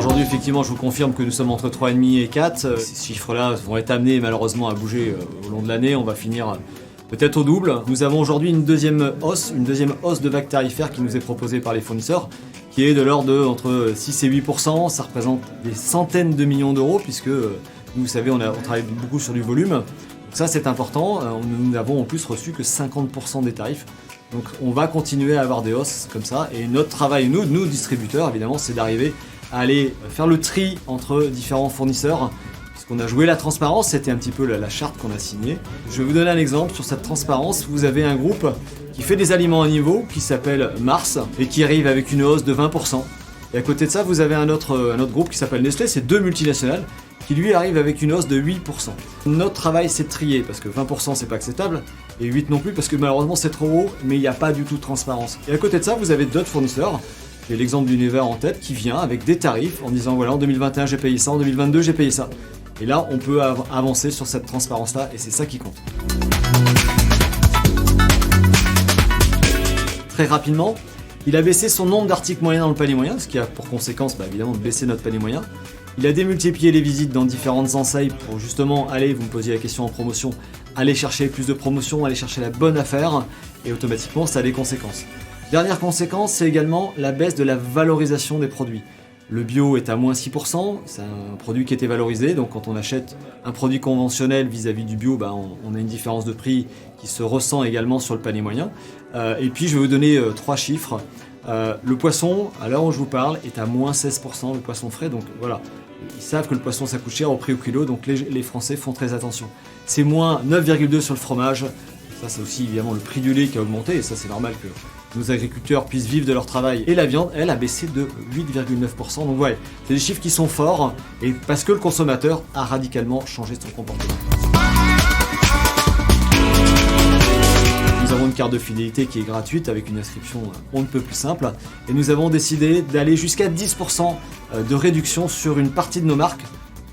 Aujourd'hui, effectivement, je vous confirme que nous sommes entre 3,5 et 4. Ces chiffres-là vont être amenés malheureusement à bouger au long de l'année. On va finir peut-être au double. Nous avons aujourd'hui une deuxième hausse de vague tarifaire qui nous est proposée par les fournisseurs, qui est de l'ordre de entre 6 et 8%. Ça représente des centaines de millions d'euros, puisque vous savez, on travaille beaucoup sur du volume. Donc ça, c'est important. Nous n'avons en plus reçu que 50% des tarifs. Donc on va continuer à avoir des hausses comme ça. Et notre travail, nous distributeurs, évidemment, c'est d'arriver à aller faire le tri entre différents fournisseurs. Puisqu'on a joué la transparence, c'était un petit peu la charte qu'on a signée. Je vais vous donner un exemple sur cette transparence. Vous avez un groupe qui fait des aliments à niveau, qui s'appelle Mars, et qui arrive avec une hausse de 20%. Et à côté de ça, vous avez un autre groupe qui s'appelle Nestlé, c'est 2 multinationales, qui lui arrive avec une hausse de 8%. Notre travail, c'est de trier, parce que 20% c'est pas acceptable, et 8 non plus, parce que malheureusement c'est trop haut, mais il n'y a pas du tout de transparence. Et à côté de ça, vous avez d'autres fournisseurs, j'ai l'exemple d'Univer en tête, qui vient avec des tarifs en disant voilà, en 2021 j'ai payé ça, en 2022 j'ai payé ça. Et là, on peut avancer sur cette transparence-là, et c'est ça qui compte. Très rapidement, il a baissé son nombre d'articles moyens dans le panier moyen, ce qui a pour conséquence évidemment de baisser notre panier moyen. Il a démultiplié les visites dans différentes enseignes pour justement aller, vous me posiez la question en promotion, aller chercher plus de promotions, aller chercher la bonne affaire, et automatiquement ça a des conséquences. Dernière conséquence, c'est également la baisse de la valorisation des produits. Le bio est à moins 6%, c'est un produit qui était valorisé, donc quand on achète un produit conventionnel vis-à-vis du bio, on a une différence de prix qui se ressent également sur le panier moyen. Et puis je vais vous donner 3 chiffres. Le poisson, à l'heure où je vous parle, est à moins 16%, le poisson frais, donc voilà. Ils savent que le poisson ça coûte cher au prix au kilo, donc les Français font très attention. C'est moins 9,2 sur le fromage. Ça, c'est aussi évidemment le prix du lait qui a augmenté, et ça c'est normal que nos agriculteurs puissent vivre de leur travail. Et la viande, elle, a baissé de 8,9%. Donc ouais, c'est des chiffres qui sont forts, et parce que le consommateur a radicalement changé son comportement. Nous avons une carte de fidélité qui est gratuite avec une inscription on ne peut plus simple, et nous avons décidé d'aller jusqu'à 10% de réduction sur une partie de nos marques.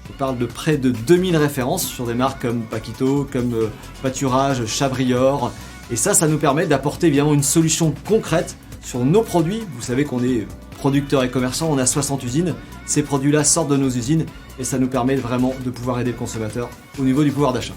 Je parle de près de 2000 références sur des marques comme Paquito, comme Pâturage, Chabrior. Et ça nous permet d'apporter évidemment une solution concrète sur nos produits. Vous savez qu'on est producteurs et commerçants, on a 60 usines. Ces produits-là sortent de nos usines et ça nous permet vraiment de pouvoir aider le consommateur au niveau du pouvoir d'achat.